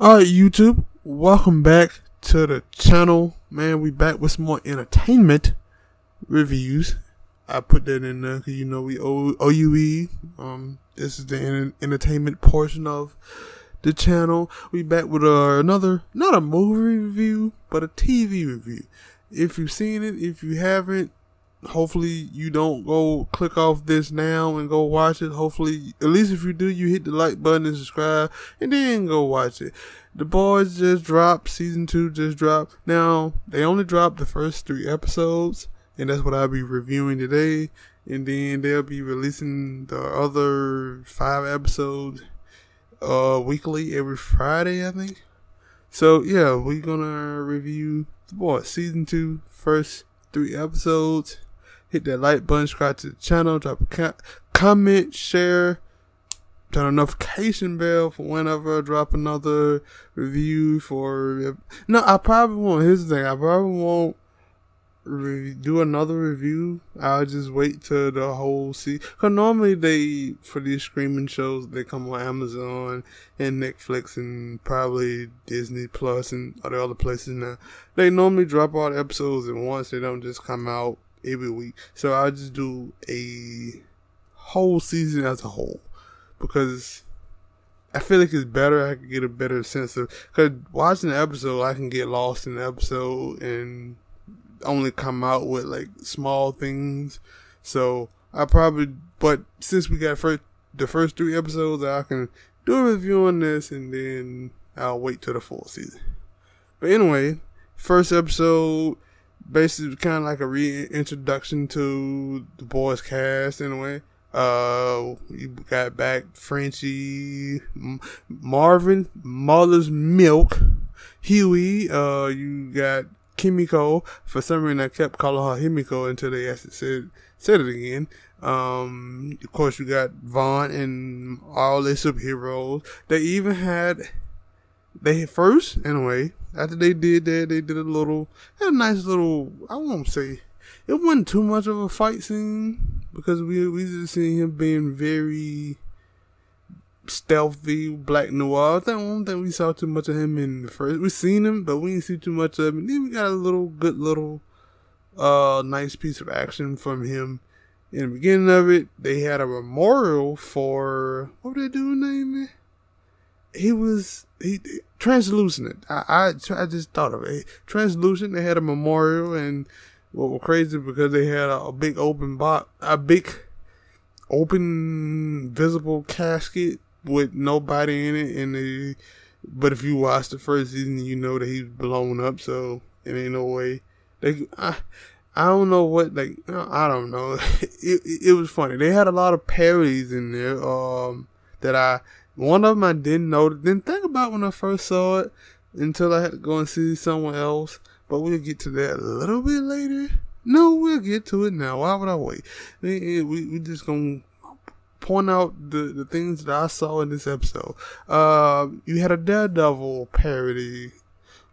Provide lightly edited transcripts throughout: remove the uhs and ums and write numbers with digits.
Alright, YouTube, welcome back to the channel. Man, we back with some more entertainment reviews. I put that in there because we OUE. This is the entertainment portion of the channel. We back with another, not a movie review, but a TV review. If you've seen it, if you haven't, hopefully you don't go click off this now and go watch it. Hopefully, at least if you do, you hit the like button and subscribe and then go watch it. The Boys just dropped, season 2 just dropped. Now, they only dropped the first 3 episodes, and that's what I'll be reviewing today. And then they'll be releasing the other 5 episodes weekly, every Friday, I think. So yeah, we're gonna review The Boys season 2, first 3 episodes. Hit that like button, subscribe to the channel, drop a comment, share, turn on notification bell for whenever I drop another review for. No, I probably won't. Here's the thing: I probably won't do another review. I'll just wait till the whole season. Cause normally for these streaming shows, they come on Amazon and Netflix and probably Disney Plus and other places now. They normally drop all the episodes at once. They don't just come out every week. So I'll just do a whole season as a whole, because I feel like it's better. I can get a better sense of, because watching the episode, I can get lost in the episode and only come out with like small things. So but since we got the first 3 episodes, I can do a review on this and then I'll wait till the full season. But anyway, first episode, basically kind of like a reintroduction to the Boys cast in a way. You got back Frenchie, Marvin, Mother's Milk, Huey, you got Kimiko. For some reason I kept calling her Himiko until they actually said it again. Of course you got Vaughn and all their superheroes. They even had, after they did that, they did had a nice little, I won't say, it wasn't too much of a fight scene, because we just seen him being very stealthy, black noir. I don't think we saw too much of him in the first. We seen him, but we didn't see too much of him. And then we got a good little nice piece of action from him. In the beginning of it, they had a memorial for, what were they doing name? He translucent. I just thought of it. Translucent. They had a memorial, and what was crazy because they had a big open visible casket with nobody in it, but if you watch the first season, you know that he's blown up, so it ain't no way. I don't know what, I don't know. It was funny. They had a lot of parodies in there, one of them I didn't think about when I first saw it until I had to go and see someone else, but we'll get to that a little bit later. No, we'll get to it now. Why would I wait? We just gonna point out the things that I saw in this episode. You had a Daredevil parody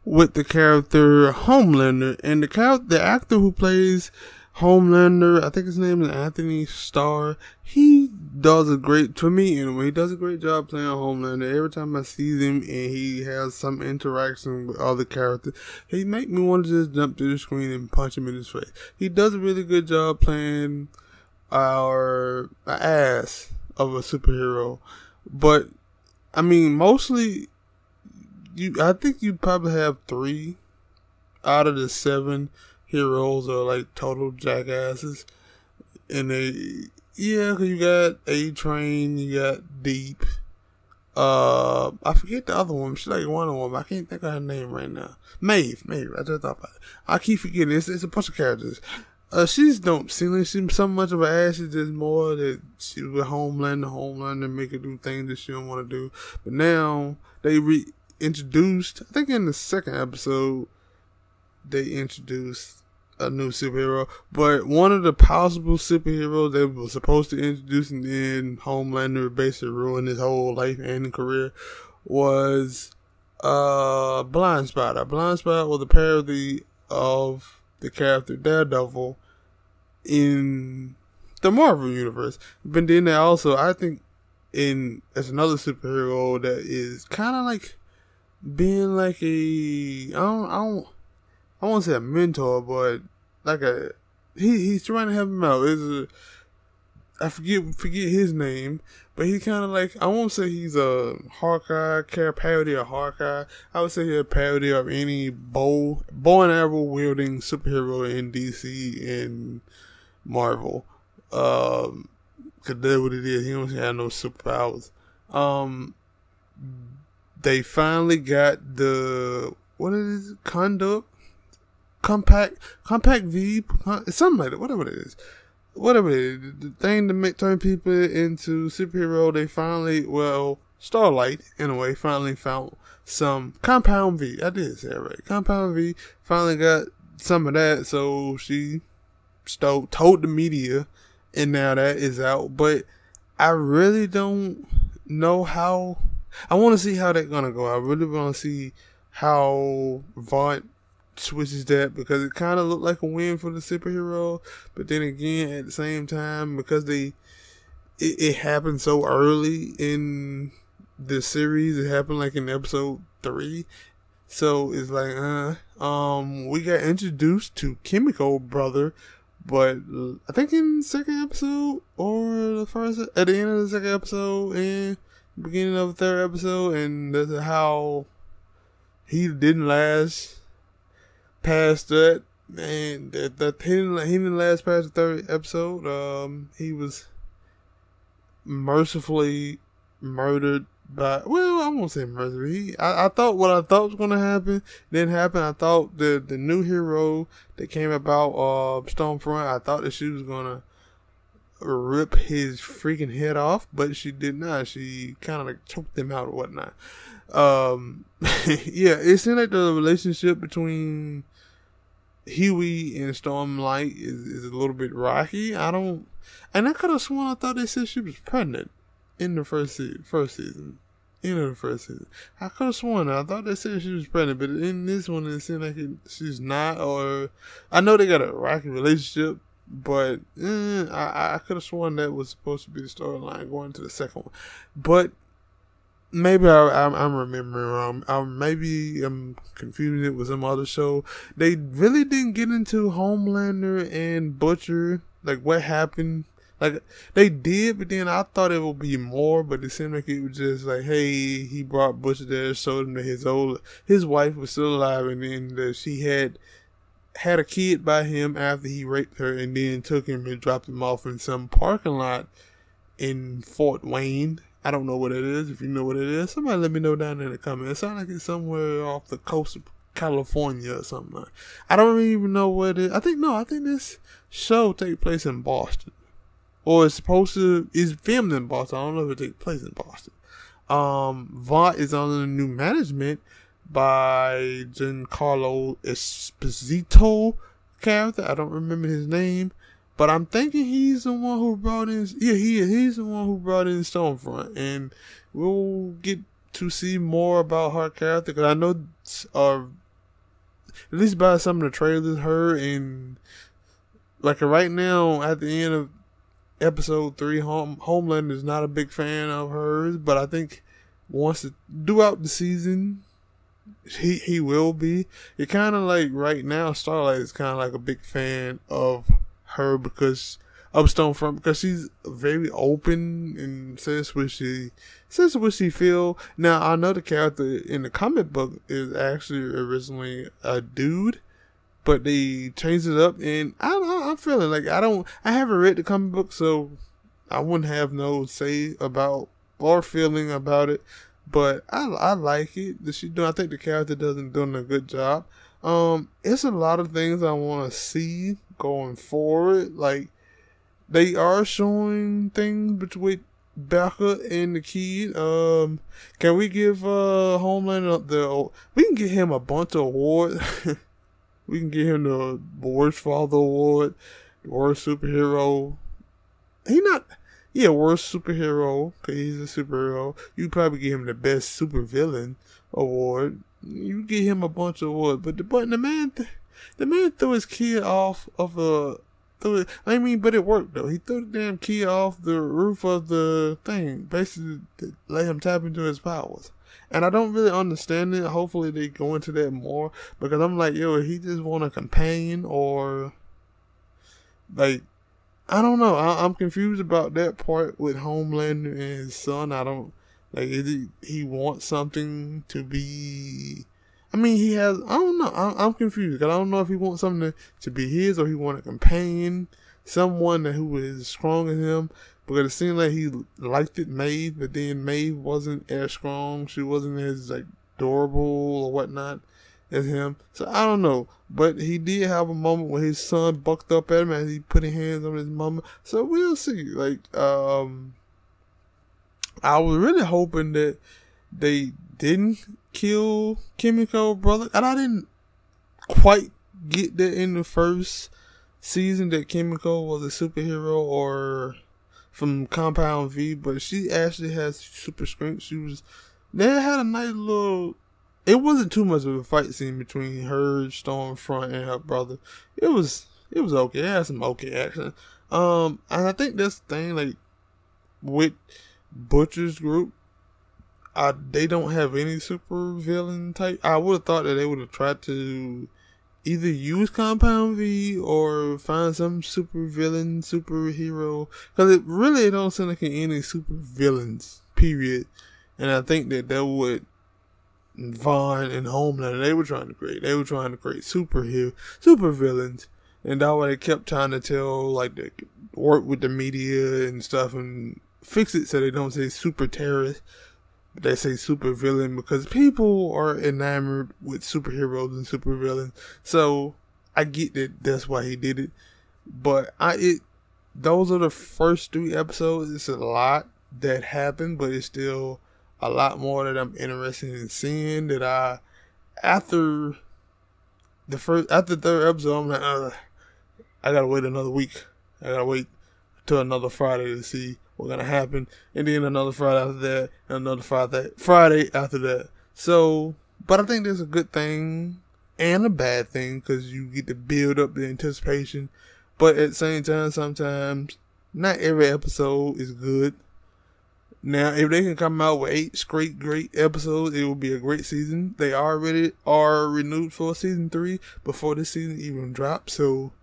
with the character Homelander, and the actor who plays Homelander, I think his name is Anthony Starr. He does a great job playing Homelander. Every time I see him and he has some interaction with other characters, he make me want to just jump to the screen and punch him in his face. He does a really good job playing our ass of a superhero. But I mean, mostly I think you probably have 3 out of the 7 heroes are like total jackasses. And cause you got A-Train, you got Deep, I forget the other one. She's like one of them. I can't think of her name right now. Maeve, I just thought about it. I keep forgetting. It's a bunch of characters. She's don't seem like she's so much of an ass. It's just more that she was with Homelander make her do things that she don't want to do. But now they reintroduced, I think in the second episode, they introduced a new superhero. But one of the possible superheroes they were supposed to introduce, and then Homelander basically ruined his whole life and career, was Blind Spot. Blind Spot was a parody of the character Daredevil in the Marvel universe. But then they also, I think, as another superhero that is kind of like being like I won't say a mentor, but like he's trying to help him out. I forget his name, but he kind of like, I won't say he's a Hawkeye, parody of Hawkeye. I would say he's a parody of any bow and arrow wielding superhero in DC and Marvel. Cause that's what it is. He don't have no superpowers. They finally got the, what is it? Compact V, something like that, whatever it is. The thing to turn people into superhero, they finally, Starlight, in a way, finally found some Compound V. I did say it right. Compound V finally got some of that, so she told the media, and now that is out. But I really don't know how. I want to see how that's gonna go. I really want to see how Vaught switches that, because it kind of looked like a win for the superhero, but then again, at the same time, because it happened so early in the series, it happened like in episode 3, so it's like we got introduced to Chemical Brother, but I think in the second episode, or at the end of the second episode and beginning of the third episode, and that's how he didn't last past that, and that he didn't last past the third episode. He was mercifully murdered by, I won't say murder. I thought what I thought was gonna happen didn't happen. I thought the new hero that came about, Stormfront, I thought that she was gonna rip his freaking head off, but she did not. She kind of like choked him out or whatnot. Yeah, it seemed like the relationship between Huey and Stormlight is a little bit rocky. I could have sworn I thought they said she was pregnant in the first season. I could have sworn I thought they said she was pregnant, but in this one it seemed like she's not. Or I know they got a rocky relationship, but I could have sworn that was supposed to be the storyline going to the second one. But maybe I'm remembering wrong. Maybe I'm confusing it with some other show. They really didn't get into Homelander and Butcher, like what happened. Like they did, but then I thought it would be more. But it seemed like it was just like, hey, he brought Butcher there, showed him that his wife was still alive, and then that she had a kid by him after he raped her, and then took him and dropped him off in some parking lot in Fort Wayne. I don't know what it is. If you know what it is, somebody let me know down in the comments. It sounds like it's somewhere off the coast of California or something. I don't even know what it is. I think this show takes place in Boston. Or it's filmed in Boston. I don't know if it takes place in Boston. Vaught is under the new management by Giancarlo Esposito character. I don't remember his name. But I'm thinking he's the one who brought in. Yeah, he is. He's the one who brought in Stormfront, and we'll get to see more about her character. Because I know, at least by some of the trailers, her and like right now at the end of episode 3, Homeland is not a big fan of hers. But I think throughout the season, he will be. It kind of like right now, Starlight is kind of like a big fan of her because of Stormfront, because she's very open and says what she feel. Now I know the character in the comic book is actually originally a dude, but they changed it up, and I'm feeling like I haven't read the comic book, so I wouldn't have no say about or feeling about it. But I like it that she's doing. I think the character doing a good job. It's a lot of things I want to see going forward. Like they are showing things between Becca and the kid. Can we give Homelander we can get him a bunch of awards. We can get him the worst father award, the worst superhero. Worst superhero, because he's a superhero. You probably give him the best supervillain award. You give him a bunch of awards, but the man threw his kid off of threw it. I mean, but it worked though. He threw the damn key off the roof of the thing, basically to let him tap into his powers. And I don't really understand it. Hopefully they go into that more, because I'm like, yo, he just want a companion, or like, I don't know. I'm confused about that part with Homelander and his son. I don't like. He wants something to be. I mean, he has. I don't know. I'm confused, because I don't know if he wants something to be his, or he want a companion, someone who is strong as him. Because it seemed like he liked it, Maeve, but then Maeve wasn't as strong. She wasn't as like durable or whatnot as him. So I don't know. But he did have a moment where his son bucked up at him as he put his hands on his mama. So we'll see. Like, I was really hoping that they didn't kill Kimiko, brother. And I didn't quite get that in the first season, that Kimiko was a superhero or from Compound V, but she actually has super strength. They had a nice little, it wasn't too much of a fight scene between her, Stormfront, and her brother. It was okay. It had some okay action. And I think that's the thing, like, with Butcher's group, they don't have any super villain type. I would have thought that they would have tried to either use Compound V or find some super villain, superhero, because it really don't seem like any super villains, period. And I think that would Vaughn and Homelander, they were trying to create super villains, and that way they kept trying to tell, like, they work with the media and stuff and fix it so they don't say super terrorist. They say super villain because people are enamored with superheroes and super villains. So I get that that's why he did it. But those are the first 3 episodes. It's a lot that happened, but it's still a lot more that I'm interested in seeing. That after the 3rd episode, I'm like, I gotta wait another week. I gotta wait till another Friday to see what's gonna happen, and then another Friday after that, and another Friday after that. So, but I think there's a good thing and a bad thing, because you get to build up the anticipation. But at the same time, sometimes not every episode is good. Now, if they can come out with 8 straight great episodes, it will be a great season. They already are renewed for season 3 before this season even drops, so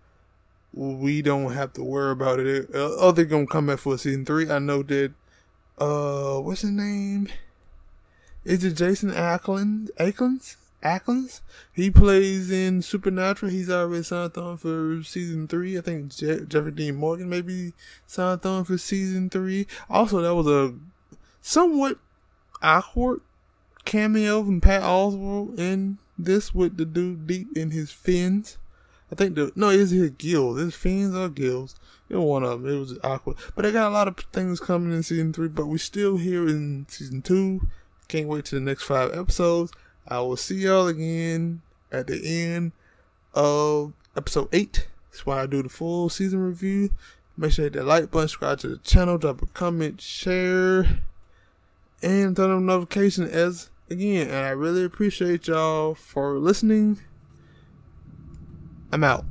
we don't have to worry about it. They're gonna come back for season 3. I know that, what's his name? Is it Jason Ackles? He plays in Supernatural. He's already signed on for season 3. I think Jeffrey Dean Morgan maybe signed on for season 3. Also, that was a somewhat awkward cameo from Pat Oswalt in this, with the dude deep in his fins. I think it's his gills. His fins or gills. It was one of them. It was awkward. But they got a lot of things coming in season 3. But we're still here in season 2. Can't wait to the next 5 episodes. I will see y'all again at the end of episode 8. That's why I do the full season review. Make sure you hit that like button, subscribe to the channel, drop a comment, share, and turn on notifications again. And I really appreciate y'all for listening. I'm out.